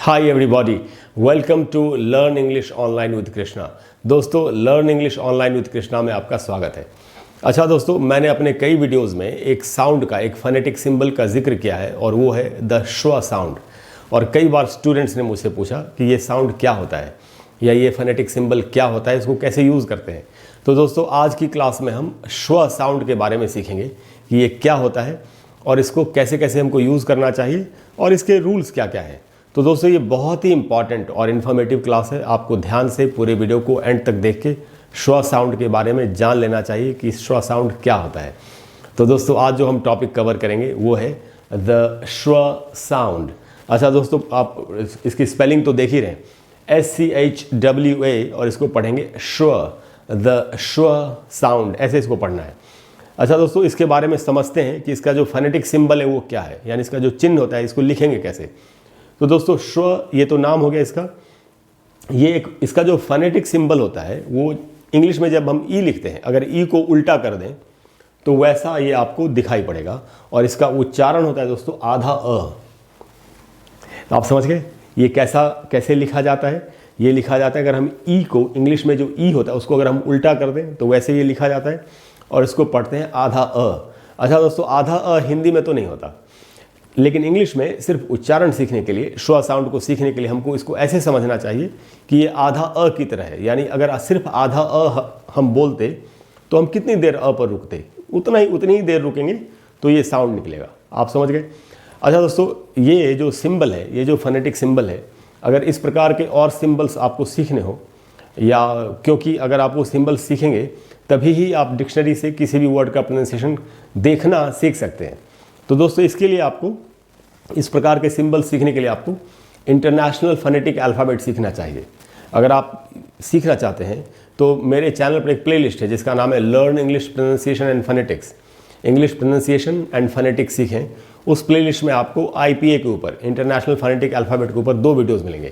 Hi everybody, welcome to learn English online with Krishna. दोस्तों, learn English online with Krishna में आपका स्वागत है। अच्छा दोस्तों, मैंने अपने कई वीडियोस में एक साउंड का, एक फोनेटिक सिंबल का जिक्र किया है और वो है द श्व साउंड। और कई बार स्टूडेंट्स ने मुझसे पूछा कि ये साउंड क्या होता है या ये फोनेटिक सिंबल क्या होता है, इसको कैसे यूज़ करते हैं। तो दोस्तों, आज की क्लास में हम श्व साउंड के बारे में सीखेंगे कि ये क्या होता है और इसको कैसे कैसे हमको यूज़ करना चाहिए और इसके रूल्स क्या क्या हैं। तो दोस्तों, ये बहुत ही इंपॉर्टेंट और इन्फॉर्मेटिव क्लास है। आपको ध्यान से पूरे वीडियो को एंड तक देख के श्व साउंड के बारे में जान लेना चाहिए कि श्व साउंड क्या होता है। तो दोस्तों, आज जो हम टॉपिक कवर करेंगे वो है द श्व साउंड। अच्छा दोस्तों, आप इसकी स्पेलिंग तो देख ही रहे हैं, SCHWA, और इसको पढ़ेंगे श्व, द श्व साउंड, ऐसे इसको पढ़ना है। अच्छा दोस्तों, इसके बारे में समझते हैं कि इसका जो फोनेटिक सिंबल है वो क्या है, यानी इसका जो चिन्ह होता है इसको लिखेंगे कैसे। तो दोस्तों, श्व ये तो नाम हो गया इसका। ये एक इसका जो फोनेटिक सिंबल होता है वो इंग्लिश में जब हम ई लिखते हैं, अगर ई को उल्टा कर दें तो वैसा ये आपको दिखाई पड़ेगा। और इसका उच्चारण होता है दोस्तों आधा अ। आप समझ गए ये कैसे लिखा जाता है। ये लिखा जाता है, अगर हम ई को, इंग्लिश में जो ई होता है उसको अगर हम उल्टा कर दें तो वैसे ये लिखा जाता है और इसको पढ़ते हैं आधा अ। अच्छा दोस्तों, आधा अ हिंदी में तो नहीं होता, लेकिन इंग्लिश में सिर्फ उच्चारण सीखने के लिए, श्व साउंड को सीखने के लिए हमको इसको ऐसे समझना चाहिए कि ये आधा अ की तरह है। यानी अगर सिर्फ आधा अ हम बोलते तो हम कितनी देर अ पर रुकते, उतनी ही देर रुकेंगे तो ये साउंड निकलेगा। आप समझ गए। अच्छा दोस्तों, ये जो सिंबल है, ये जो फोनेटिक सिंबल है, अगर इस प्रकार के और सिंबल्स आपको सीखने हो, या क्योंकि अगर आप वो सिंबल सीखेंगे तभी ही आप डिक्शनरी से किसी भी वर्ड का प्रोनाउंसिएशन देखना सीख सकते हैं। तो दोस्तों, इसके लिए आपको, इस प्रकार के सिंबल सीखने के लिए आपको इंटरनेशनल फोनेटिक अल्फ़ाबेट सीखना चाहिए। अगर आप सीखना चाहते हैं तो मेरे चैनल पर एक प्लेलिस्ट है जिसका नाम है learn English pronunciation and phonetics, English pronunciation and phonetics सीखें। उस प्लेलिस्ट में आपको IPA के ऊपर, इंटरनेशनल फोनेटिक अल्फ़ाबेट के ऊपर 2 वीडियोज़ मिलेंगे।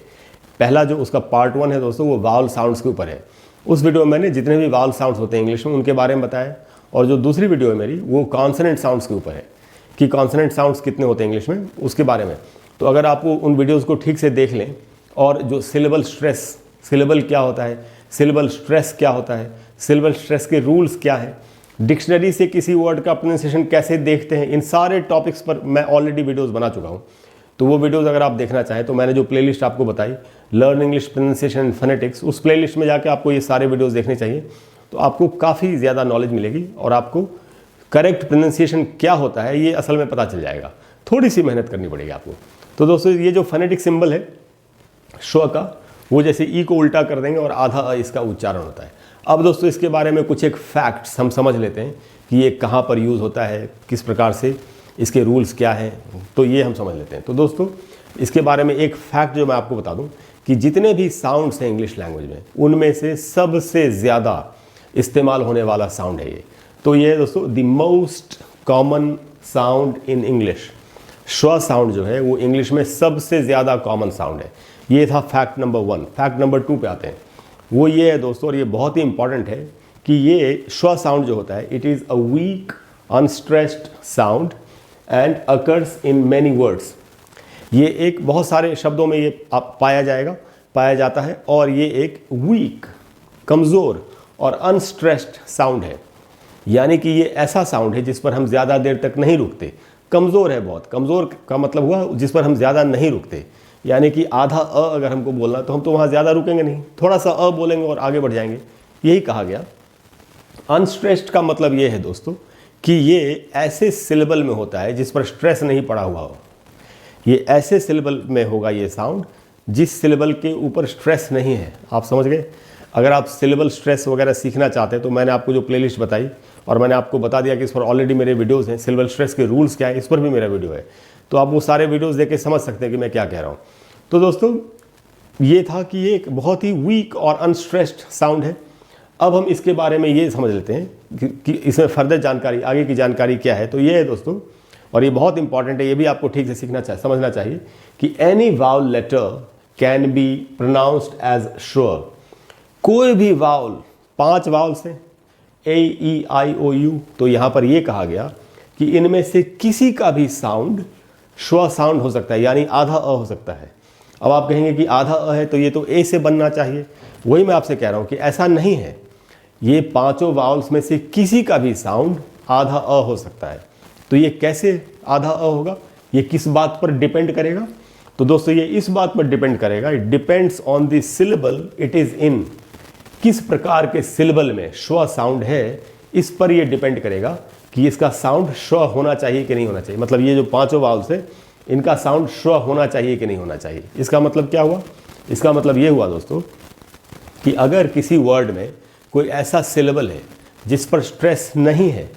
पहला जो उसका पार्ट 1 है दोस्तों, वो वावल साउंड्स के ऊपर है। उस वीडियो में मैंने जितने भी वावल साउंड्स होते हैं इंग्लिश में उनके बारे में बताया। और जो दूसरी वीडियो है मेरी, वो कॉन्सोनेंट साउंड्स के ऊपर है कि कॉन्सोनेंट साउंड्स कितने होते हैं इंग्लिश में, उसके बारे में। तो अगर आप उन वीडियोज़ को ठीक से देख लें, और जो सिलेबल स्ट्रेस, सिलेबल क्या होता है, सिलेबल स्ट्रेस क्या होता है, सिलेबल स्ट्रेस के रूल्स क्या हैं, डिक्शनरी से किसी वर्ड का प्रोनाउंसिएशन कैसे देखते हैं, इन सारे टॉपिक्स पर मैं ऑलरेडी वीडियोज़ बना चुका हूँ। तो वो वीडियोज़ अगर आप देखना चाहें तो मैंने जो प्लेलिस्ट आपको बताई, learn English pronunciation and phonetics, उस प्लेलिस्ट में जाके आपको ये सारे वीडियोज़ देखने चाहिए। तो आपको काफ़ी ज़्यादा नॉलेज मिलेगी और आपको करेक्ट प्रोनाउंसिएशन क्या होता है ये असल में पता चल जाएगा। थोड़ी सी मेहनत करनी पड़ेगी आपको। तो दोस्तों, ये जो फोनेटिक सिंबल है श्व का, वो जैसे ई को उल्टा कर देंगे और आधा अ इसका उच्चारण होता है। अब दोस्तों, इसके बारे में कुछ एक फैक्ट्स हम समझ लेते हैं कि ये कहाँ पर यूज़ होता है, किस प्रकार से, इसके रूल्स क्या हैं, तो ये हम समझ लेते हैं। तो दोस्तों, इसके बारे में एक फैक्ट जो मैं आपको बता दूँ कि जितने भी साउंड्स हैं इंग्लिश लैंग्वेज में, उनमें से सबसे ज़्यादा इस्तेमाल होने वाला साउंड है ये। तो ये है दोस्तों the most common sound in English. श्व साउंड जो है वो इंग्लिश में सबसे ज़्यादा कॉमन साउंड है। ये था फैक्ट नंबर 1। फैक्ट नंबर 2 पे आते हैं। वो ये है दोस्तों, और ये बहुत ही इंपॉर्टेंट है, कि ये श्व साउंड जो होता है, it is a weak unstressed sound and occurs in many words. ये एक बहुत सारे शब्दों में ये पाया जाता है, और ये एक वीक, कमज़ोर और अनस्ट्रेस्ड साउंड है। यानी कि ये ऐसा साउंड है जिस पर हम ज़्यादा देर तक नहीं रुकते। कमज़ोर है, बहुत कमज़ोर का मतलब हुआ जिस पर हम ज़्यादा नहीं रुकते। यानी कि आधा अ अगर हमको बोलना तो हम तो वहाँ ज़्यादा रुकेंगे नहीं, थोड़ा सा अ बोलेंगे और आगे बढ़ जाएंगे, यही कहा गया। अनस्ट्रेस्ड का मतलब ये है दोस्तों कि ये ऐसे सिलेबल में होता है जिस पर स्ट्रेस नहीं पड़ा हुआ हो। ये ऐसे सिलेबल में होगा ये साउंड जिस सिलेबल के ऊपर स्ट्रेस नहीं है। आप समझ गए। अगर आप सिलेबल स्ट्रेस वगैरह सीखना चाहते हैं तो मैंने आपको जो प्लेलिस्ट बताई, और मैंने आपको बता दिया कि इस पर ऑलरेडी मेरे वीडियोज़ हैं, सिलेबल स्ट्रेस के रूल्स क्या है, इस पर भी मेरा वीडियो है। तो आप वो सारे वीडियोज़ देख के समझ सकते हैं कि मैं क्या कह रहा हूँ। तो दोस्तों, ये था कि ये एक बहुत ही वीक और अनस्ट्रेस्ड साउंड है। अब हम इसके बारे में ये समझ लेते हैं कि इसमें फर्दर जानकारी, आगे की जानकारी क्या है। तो ये है दोस्तों, और ये बहुत इंपॉर्टेंट है, ये भी आपको ठीक से समझना चाहिए कि any vowel letter can be pronounced as schwa. कोई भी वावल, 5 वावल्स हैं, AEIOU, तो यहाँ पर ये कहा गया कि इनमें से किसी का भी साउंड श्व साउंड हो सकता है, यानी आधा अ हो सकता है। अब आप कहेंगे कि आधा अ है तो ये तो ए से बनना चाहिए। वही मैं आपसे कह रहा हूँ कि ऐसा नहीं है, ये पांचों वावल्स में से किसी का भी साउंड आधा अ हो सकता है। तो ये कैसे आधा अ होगा, ये किस बात पर डिपेंड करेगा? तो दोस्तों ये इस बात पर डिपेंड करेगा, it depends on the syllable it is in. किस प्रकार के सिलेबल में श्व साउंड है, इस पर ये डिपेंड करेगा कि इसका साउंड श्व होना चाहिए कि नहीं होना चाहिए। मतलब ये जो पांचों वावल्स है इनका साउंड श्व होना चाहिए कि नहीं होना चाहिए। इसका मतलब क्या हुआ? इसका मतलब ये हुआ दोस्तों कि अगर किसी वर्ड में कोई ऐसा सिलेबल है जिस पर स्ट्रेस नहीं है,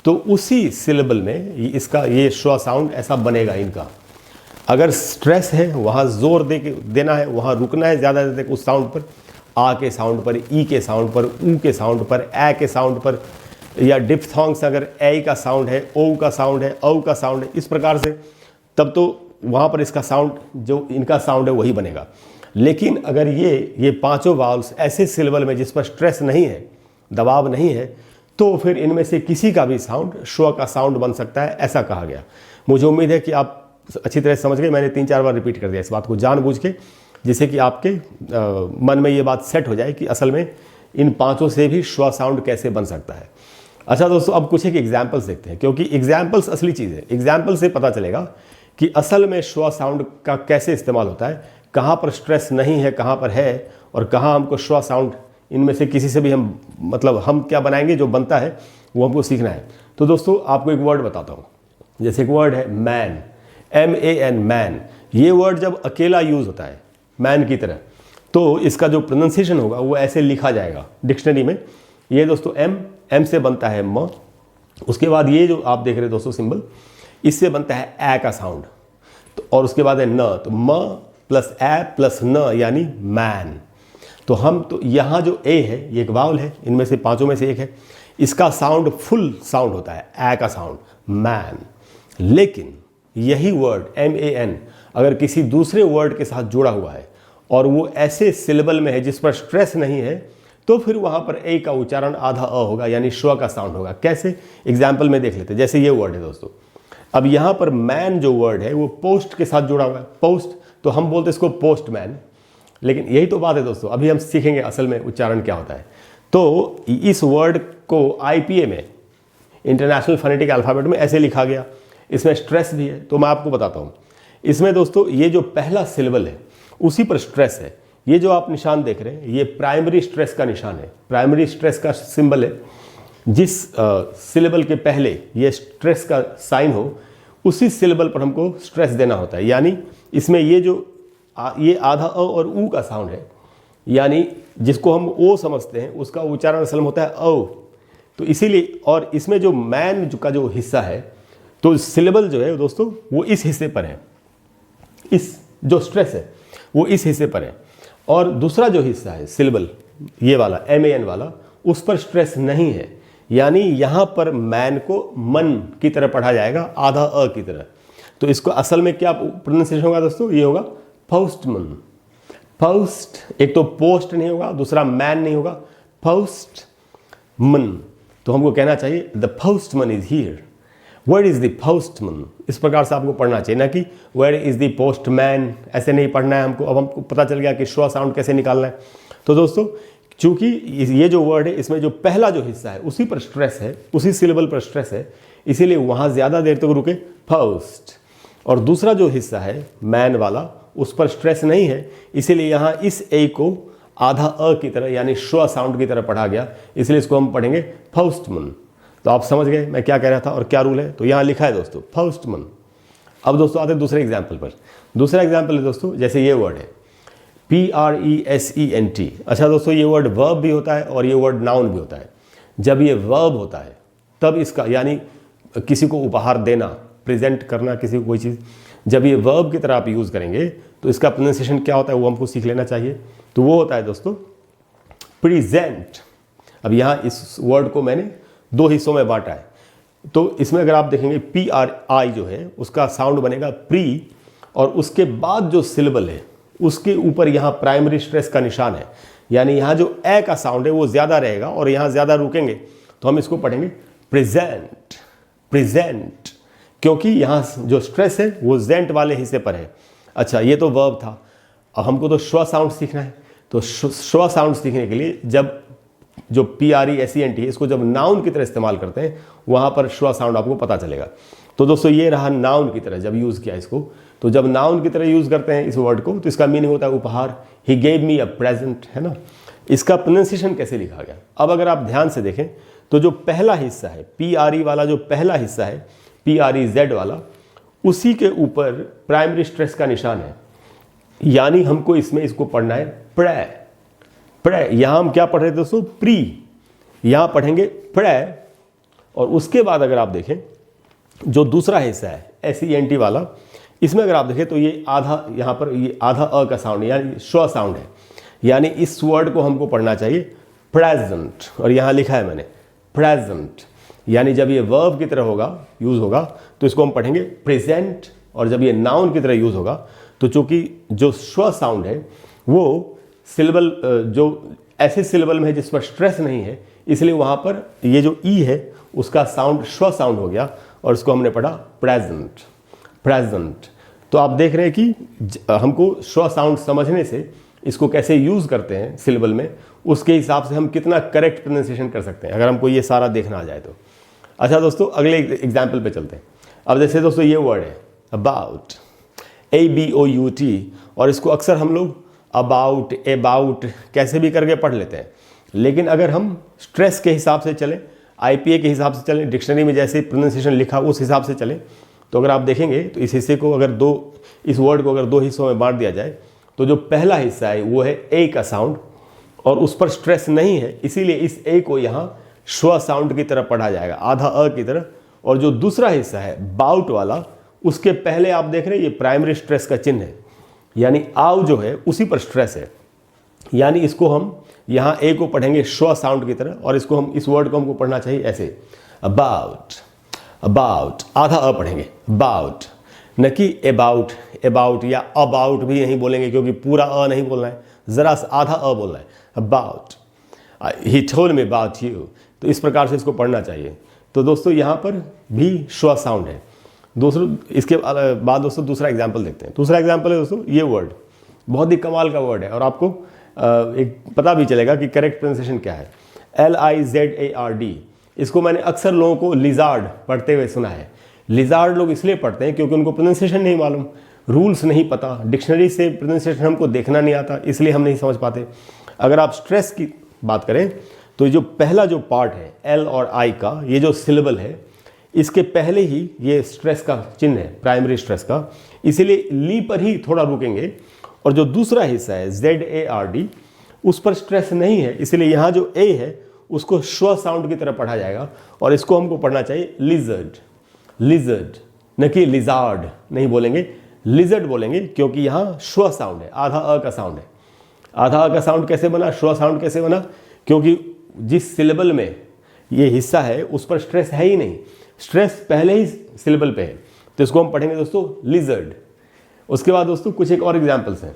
तो उसी सिलेबल में इसका ये श्व साउंड ऐसा बनेगा इनका। अगर स्ट्रेस है वहाँ जोर देना है, वहाँ रुकना है ज़्यादा देर तक उस साउंड पर, आ के साउंड पर, ई के साउंड पर, ऊ के साउंड पर, ए के साउंड पर, या डिप्थोंग्स अगर ए का साउंड है, ओ का साउंड है, औ का साउंड है, इस प्रकार से, तब तो वहाँ पर इसका साउंड जो इनका साउंड है वही बनेगा। लेकिन अगर ये पांचों वावल्स ऐसे सिलेबल में जिस पर स्ट्रेस नहीं है, दबाव नहीं है, तो फिर इनमें से किसी का भी साउंड श्व का साउंड बन सकता है, ऐसा कहा गया। मुझे उम्मीद है कि आप अच्छी तरह समझ गए। मैंने 3-4 बार रिपीट कर दिया इस बात को जानबूझ के, जिससे कि आपके मन में ये बात सेट हो जाए कि असल में इन पांचों से भी श्व साउंड कैसे बन सकता है। अच्छा दोस्तों, अब कुछ एक एग्जाम्पल्स देखते हैं, क्योंकि एग्जाम्पल्स असली चीज़ है। एग्जाम्पल से पता चलेगा कि असल में श्व साउंड का कैसे इस्तेमाल होता है, कहाँ पर स्ट्रेस नहीं है, कहाँ पर है, और कहाँ हमको श्व साउंड इनमें से किसी से भी हम हम क्या बनाएंगे, जो बनता है वो हमको सीखना है। तो दोस्तों आपको एक वर्ड बताता हूँ। जैसे एक वर्ड है मैन, MAN, मैन। ये वर्ड जब अकेला यूज़ होता है मैन की तरह, तो इसका जो प्रोनाउंसिएशन होगा वो ऐसे लिखा जाएगा डिक्शनरी में। ये दोस्तों M से बनता है म। उसके बाद ये जो आप देख रहे हैं दोस्तों सिंबल, इससे बनता है ए का साउंड, तो और उसके बाद है न, तो म प्लस ए प्लस न यानी मैन। तो यहाँ जो ए है ये एक वावल है, इनमें से पांचों में से एक है, इसका साउंड फुल साउंड होता है ए का साउंड, मैन। लेकिन यही वर्ड MAN अगर किसी दूसरे वर्ड के साथ जुड़ा हुआ है और वो ऐसे सिलेबल में है जिस पर स्ट्रेस नहीं है, तो फिर वहाँ पर ए का उच्चारण आधा अ होगा, यानी श्व का साउंड होगा। कैसे? एग्जाम्पल में देख लेते हैं। जैसे ये वर्ड है दोस्तों, अब यहाँ पर मैन जो वर्ड है वो पोस्ट के साथ जुड़ा हुआ है, पोस्ट, तो हम बोलते हैं इसको पोस्ट मैन। लेकिन यही तो बात है दोस्तों, अभी हम सीखेंगे असल में उच्चारण क्या होता है। तो इस वर्ड को IPA में, इंटरनेशनल फोनेटिक अल्फ़ाबेट में, ऐसे लिखा गया। इसमें स्ट्रेस भी है, तो मैं आपको बताता हूँ। इसमें दोस्तों ये जो पहला सिलेबल है उसी पर स्ट्रेस है। ये जो आप निशान देख रहे हैं ये प्राइमरी स्ट्रेस का निशान है, प्राइमरी स्ट्रेस का सिंबल है। जिस सिलेबल के पहले ये स्ट्रेस का साइन हो, उसी सिलेबल पर हमको स्ट्रेस देना होता है। यानी इसमें ये जो ये आधा अ और ऊ का साउंड है, यानी जिसको हम ओ समझते हैं, उसका उच्चारण असल में होता है औ। तो इसीलिए, और इसमें जो मैन का जो हिस्सा है, तो सिलेबल जो है दोस्तों वो इस हिस्से पर है, इस जो स्ट्रेस है वो इस हिस्से पर है। और दूसरा जो हिस्सा है सिलेबल, ये वाला MAN वाला, उस पर स्ट्रेस नहीं है, यानी यहाँ पर मैन को मन की तरह पढ़ा जाएगा, आधा अ की तरह। तो इसको असल में क्या प्रोनाउंसिएशन होगा दोस्तों? ये होगा पोस्टमन। पोस्ट, एक तो पोस्ट नहीं होगा, दूसरा मैन नहीं होगा, पोस्टमन। तो हमको कहना चाहिए the postman is here, where is the postman. इस प्रकार से आपको पढ़ना चाहिए, ना कि वेयर इज द पोस्टमैन, ऐसे नहीं पढ़ना है हमको। अब हमको पता चल गया कि श्व साउंड कैसे निकालना है। तो दोस्तों चूंकि ये जो वर्ड है इसमें जो पहला जो हिस्सा है उसी पर स्ट्रेस है, उसी सिलेबल पर स्ट्रेस है, इसीलिए वहाँ ज़्यादा देर तक रुके, पोस्ट। और दूसरा जो हिस्सा है मैन वाला, उस पर स्ट्रेस नहीं है, इसीलिए यहाँ इस ए को आधा अ की तरह यानी श्व साउंड की तरह पढ़ा गया, इसलिए इसको हम पढ़ेंगे पोस्टमन। तो आप समझ गए मैं क्या कह रहा था और क्या रूल है। तो यहाँ लिखा है दोस्तों पोस्टमन। अब दोस्तों आते हैं दूसरे एग्जाम्पल पर। दूसरा एग्जाम्पल है दोस्तों, जैसे ये वर्ड है PRESENT। अच्छा दोस्तों, ये वर्ड वर्ब भी होता है और ये वर्ड नाउन भी होता है। जब ये वर्ब होता है तब इसका, यानी किसी को उपहार देना, प्रेजेंट करना किसी को कोई चीज़, जब ये वर्ब की तरह आप यूज़ करेंगे तो इसका प्रोनाउंसिएशन क्या होता है वो हमको सीख लेना चाहिए। तो वो होता है दोस्तों प्रेजेंट। अब यहाँ इस वर्ड को मैंने दो हिस्सों में बांटा है। तो इसमें अगर आप देखेंगे PRI जो है उसका साउंड बनेगा प्री, और उसके बाद जो सिलेबल है उसके ऊपर यहाँ प्राइमरी स्ट्रेस का निशान है, यानी यहाँ जो ए का साउंड है वो ज़्यादा रहेगा और यहाँ ज़्यादा रुकेंगे, तो हम इसको पढ़ेंगे प्रेजेंट। प्रेजेंट, क्योंकि यहाँ जो स्ट्रेस है वो जेंट वाले हिस्से पर है। अच्छा, ये तो वर्ब था। हमको तो श्व साउंड सीखना है, तो श्व साउंड सीखने के लिए जब जो PRESENT है इसको जब नाउन की तरह इस्तेमाल करते हैं वहाँ पर श्व साउंड आपको पता चलेगा। तो दोस्तों ये रहा नाउन की तरह जब यूज़ किया इसको, तो जब नाउन की तरह यूज़ करते हैं इस वर्ड को तो इसका मीनिंग होता है उपहार। He gave me a present, है ना। इसका प्रोनाउंसिएशन कैसे लिखा गया, अब अगर आप ध्यान से देखें तो जो पहला हिस्सा है PRE वाला, जो पहला हिस्सा है PREZ वाला, उसी के ऊपर प्राइमरी स्ट्रेस का निशान है, यानी हमको इसमें इसको पढ़ना है प्रे। यहां हम क्या पढ़ रहे थे दोस्तों, प्री, यहां पढ़ेंगे प्रे। और उसके बाद अगर आप देखें जो दूसरा हिस्सा है SENT वाला, इसमें अगर आप देखें तो ये आधा, यहां पर ये आधा अ का साउंड यानी श्व साउंड है, यानी इस वर्ड को हमको पढ़ना चाहिए प्रेजेंट। और यहां लिखा है मैंने प्रेजेंट, यानी जब ये वर्ब की तरह होगा, यूज होगा, तो इसको हम पढ़ेंगे प्रेजेंट। और जब ये नाउन की तरह यूज होगा तो चूंकि जो श्व साउंड है वो सिलेबल, जो ऐसे सिलेबल में है जिस पर स्ट्रेस नहीं है, इसलिए वहां पर ये जो ई है उसका साउंड श्व साउंड हो गया और इसको हमने पढ़ा प्रेजेंट। तो आप देख रहे हैं कि हमको श्व साउंड समझने से इसको कैसे यूज करते हैं सिलेबल में, उसके हिसाब से हम कितना करेक्ट प्रोनाउंसिएशन कर सकते हैं, अगर हमको ये सारा देखना आ जाए तो। अच्छा दोस्तों, अगले एग्जाम्पल पे चलते हैं। अब जैसे दोस्तों ये वर्ड है अबाउट, ABOUT, और इसको अक्सर हम लोग अबाउट कैसे भी करके पढ़ लेते हैं, लेकिन अगर हम स्ट्रेस के हिसाब से चलें, IPA के हिसाब से चलें, डिक्शनरी में जैसे प्रोनाउंसिएशन लिखा उस हिसाब से चलें, तो अगर आप देखेंगे तो इस हिस्से को अगर इस वर्ड को अगर दो हिस्सों में बांट दिया जाए तो जो पहला हिस्सा है वो है ए का साउंड और उस पर स्ट्रेस नहीं है, इसीलिए इस ए को यहाँ श्व साउंड की तरह पढ़ा जाएगा, आधा अ की तरह। और जो दूसरा हिस्सा है बाउट वाला, उसके पहले आप देख रहे हैं ये प्राइमरी स्ट्रेस का चिन्ह है, यानी आव जो है उसी पर स्ट्रेस है, यानी इसको हम यहाँ ए को पढ़ेंगे श्व साउंड की तरह, और इसको हम, इस वर्ड को हमको पढ़ना चाहिए ऐसे अबाउट, आधा अ पढ़ेंगे अबाउट, न कि अबाउट या अबाउट भी नहीं बोलेंगे क्योंकि पूरा अ नहीं बोलना है, जरा सा आधा अ बोलना है about. He told me about you, तो इस प्रकार से इसको पढ़ना चाहिए। तो दोस्तों यहाँ पर भी श्व साउंड है। इसके बाद दोस्तों दूसरा एग्जाम्पल देखते हैं। दूसरा एग्जाम्पल है दोस्तों ये वर्ड, बहुत ही कमाल का वर्ड है और आपको एक पता भी चलेगा कि करेक्ट प्रोनाउंसिएशन क्या है, LIZARD। इसको मैंने अक्सर लोगों को लिजार्ड पढ़ते हुए सुना है। लिजार्ड लोग इसलिए पढ़ते हैं क्योंकि उनको प्रोनाउंसिएशन नहीं मालूम, रूल्स नहीं पता, डिक्शनरी से प्रोनाउंसिएशन हमको देखना नहीं आता, इसलिए हम नहीं समझ पाते। अगर आप स्ट्रेस की बात करें तो जो पहला जो पार्ट है L और I का, ये जो सिलेबल है, इसके पहले ही ये स्ट्रेस का चिन्ह है, प्राइमरी स्ट्रेस का, इसीलिए ली पर ही थोड़ा रुकेंगे। और जो दूसरा हिस्सा है ZARD, उस पर स्ट्रेस नहीं है, इसलिए यहाँ जो ए है उसको श्व साउंड की तरह पढ़ा जाएगा और इसको हमको पढ़ना चाहिए लिजर्ड, न कि लिजार्ड नहीं बोलेंगे, लिजर्ड बोलेंगे, क्योंकि यहाँ श्व साउंड है, आधा अ का साउंड है। आधा अ का साउंड कैसे बना, श्व साउंड कैसे बना, क्योंकि जिस सिलेबल में ये हिस्सा है उस पर स्ट्रेस है ही नहीं, स्ट्रेस पहले ही सिलेबल पे है, तो इसको हम पढ़ेंगे दोस्तों लिजर्ड। उसके बाद दोस्तों कुछ एक और एग्जाम्पल्स हैं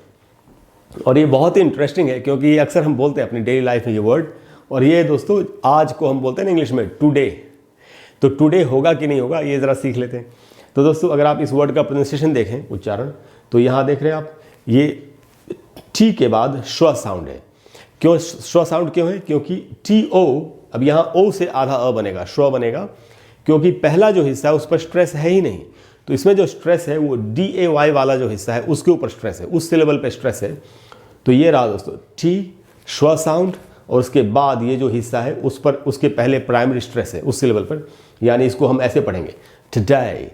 और ये बहुत ही इंटरेस्टिंग है क्योंकि ये अक्सर हम बोलते हैं अपनी डेली लाइफ में ये वर्ड, और ये दोस्तों आज को हम बोलते हैं ना इंग्लिश में टुडे, तो टुडे होगा कि नहीं होगा ये ज़रा सीख लेते हैं। तो दोस्तों अगर आप इस वर्ड का प्रोनाउंसिएशन देखें, उच्चारण, तो यहाँ देख रहे हैं आप ये टी के बाद श्व साउंड है। क्यों श्व साउंड क्यों है, क्योंकि TO, अब यहाँ O से आधा अ बनेगा, श्व बनेगा, क्योंकि पहला जो हिस्सा है उस पर स्ट्रेस है ही नहीं, तो इसमें जो स्ट्रेस है वो DAY वाला जो हिस्सा है उसके ऊपर स्ट्रेस है, उस सिलेबल पे स्ट्रेस है। तो ये रहा दोस्तों टी, श्व साउंड, और उसके बाद ये जो हिस्सा है उस पर, उसके पहले प्राइमरी स्ट्रेस है उस सिलेबल पर, यानी इसको हम ऐसे पढ़ेंगे टुडे।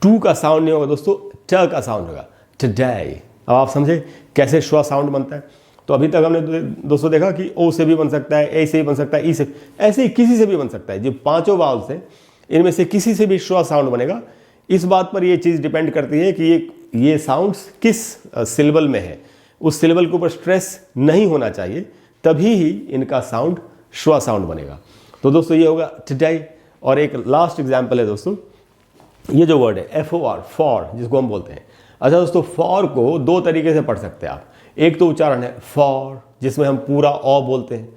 टू का साउंड नहीं होगा दोस्तों, ट का साउंड होगा टुडे। अब आप समझे कैसे श्व साउंड बनता है। तो अभी तक हमने दोस्तों देखा कि ओ से भी बन सकता है, ए से भी बन सकता है, ई से, ऐसे ही किसी से भी बन सकता है। जो पांचों वावल्स हैं इनमें से किसी से भी श्व साउंड बनेगा। इस बात पर ये चीज़ डिपेंड करती है कि ये साउंड्स किस सिलेबल में है, उस सिलेबल के ऊपर स्ट्रेस नहीं होना चाहिए, तभी ही इनका साउंड श्व साउंड बनेगा। तो दोस्तों ये होगा टुडे। और एक लास्ट एग्जाम्पल है दोस्तों, ये जो वर्ड है FOR, फॉर, जिसको हम बोलते हैं। अच्छा दोस्तों, फॉर को दो तरीके से पढ़ सकते हैं आप। एक तो उच्चारण है फॉर, जिसमें हम पूरा ऑ बोलते हैं,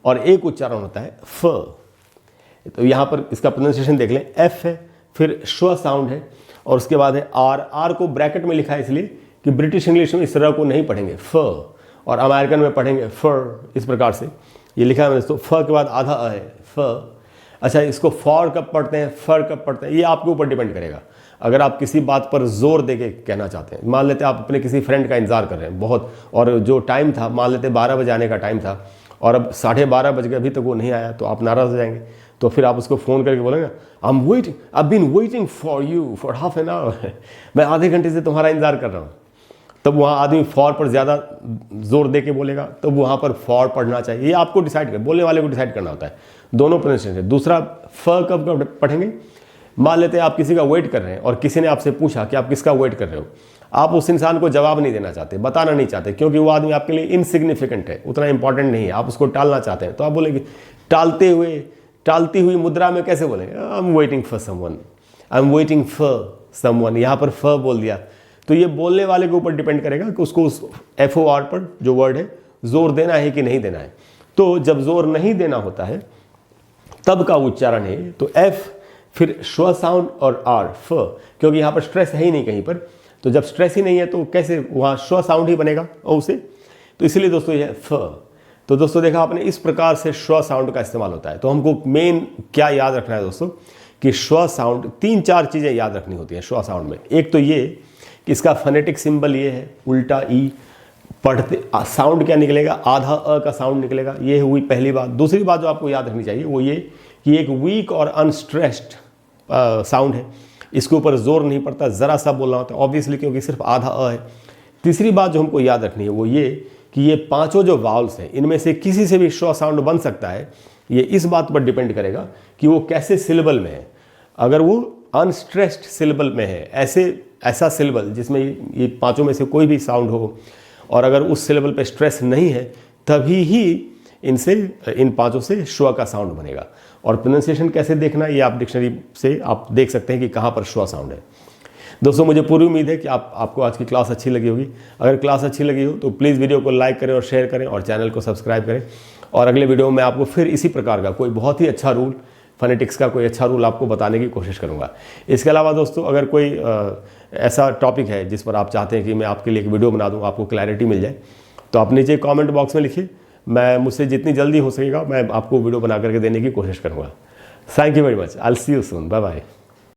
और एक उच्चारण होता है फ। तो यहाँ पर इसका प्रोनाउंसिएशन देख लें, F है, फिर श्व साउंड है, और उसके बाद है R। R को ब्रैकेट में लिखा है इसलिए कि ब्रिटिश इंग्लिश में इस तरह को नहीं पढ़ेंगे फ, और अमेरिकन में पढ़ेंगे फर, इस प्रकार से ये लिखा है मैंने दोस्तों, फ के बाद आधा अ है फ। अच्छा, इसको फॉर कब पढ़ते हैं, फर कब पढ़ते हैं, ये आपके ऊपर डिपेंड करेगा। अगर आप किसी बात पर जोर देके कहना चाहते हैं, मान लेते हैं आप अपने किसी फ्रेंड का इंतजार कर रहे हैं बहुत, और जो टाइम था मान लेते 12 बजे आने का टाइम था और अब 12:30 बज गए, अभी तक वो नहीं आया, तो आप नाराज़ हो जाएंगे। तो फिर आप उसको फ़ोन करके बोलेंगे I been waiting for you for half an hour, मैं आधे घंटे से तुम्हारा इंतजार कर रहा हूँ। तब वहाँ आदमी फॉर पर ज़्यादा जोर दे के बोलेगा, तब वहाँ पर फॉर पढ़ना चाहिए। ये आपको डिसाइड कर, बोलने वाले को डिसाइड करना होता है, दोनों प्रोनाउंसिएशन। दूसरा, फ कब पढ़ेंगे, मान लेते हैं आप किसी का वेट कर रहे हैं और किसी ने आपसे पूछा कि आप किसका वेट कर रहे हो, आप उस इंसान को जवाब नहीं देना चाहते, बताना नहीं चाहते, क्योंकि वो आदमी आपके लिए इनसिग्निफिकेंट है, उतना इंपॉर्टेंट नहीं है, आप उसको टालना चाहते हैं। तो आप बोलेंगे टालती हुई मुद्रा में कैसे बोलेंगे, I am waiting for someone, I am waiting for someone, यहाँ पर फ बोल दिया। तो ये बोलने वाले के ऊपर डिपेंड करेगा कि उसको उस FOR पर जो वर्ड है जोर देना है कि नहीं देना है। तो जब जोर नहीं देना होता है तब का उच्चारण है तो F, फिर श्व साउंड और R, फ, क्योंकि यहाँ पर स्ट्रेस है ही नहीं कहीं पर, तो जब स्ट्रेस ही नहीं है तो कैसे वहाँ श्व साउंड ही बनेगा औ से, तो इसलिए दोस्तों ये फ। तो दोस्तों देखा आपने, इस प्रकार से श्व साउंड का इस्तेमाल होता है। तो हमको मेन क्या याद रखना है दोस्तों कि श्व साउंड, 3-4 चीज़ें याद रखनी होती हैं श्व साउंड में। एक तो ये कि इसका फोनेटिक सिंबल ये है उल्टा ई, पढ़ते साउंड क्या निकलेगा, आधा अ का साउंड निकलेगा, ये हुई पहली बात। दूसरी बात जो आपको याद रखनी चाहिए वो ये कि एक वीक और अनस्ट्रेस्ड साउंड है, इसके ऊपर जोर नहीं पड़ता, ज़रा सा बोलना होता है ऑब्वियसली, क्योंकि सिर्फ आधा अ है। तीसरी बात जो हमको याद रखनी है वो ये कि ये 5 जो वावल्स हैं इनमें से किसी से भी श्व साउंड बन सकता है। ये इस बात पर डिपेंड करेगा कि वो कैसे सिलेबल में है। अगर वो अनस्ट्रेस्ड सिलेबल में है, ऐसा सिलेबल जिसमें ये 5 में से कोई भी साउंड हो, और अगर उस सिलेबल पे स्ट्रेस नहीं है, तभी ही इन 5 से श्व का साउंड बनेगा। और प्रोनाउंसिएशन कैसे देखना, ये आप डिक्शनरी से आप देख सकते हैं कि कहाँ पर श्व साउंड है। दोस्तों मुझे पूरी उम्मीद है कि आपको आज की क्लास अच्छी लगी होगी। अगर क्लास अच्छी लगी हो तो प्लीज़ वीडियो को लाइक करें और शेयर करें और चैनल को सब्सक्राइब करें। और अगले वीडियो में आपको फिर इसी प्रकार का कोई बहुत ही अच्छा रूल, फोनेटिक्स का कोई अच्छा रूल आपको बताने की कोशिश करूंगा। इसके अलावा दोस्तों अगर कोई ऐसा टॉपिक है जिस पर आप चाहते हैं कि मैं आपके लिए एक वीडियो बना दूं, आपको क्लैरिटी मिल जाए, तो आप नीचे कमेंट बॉक्स में लिखिए। मैं मुझसे जितनी जल्दी हो सकेगा मैं आपको वीडियो बना करके देने की कोशिश करूंगा। Thank you very much. I will see you soon. Bye bye.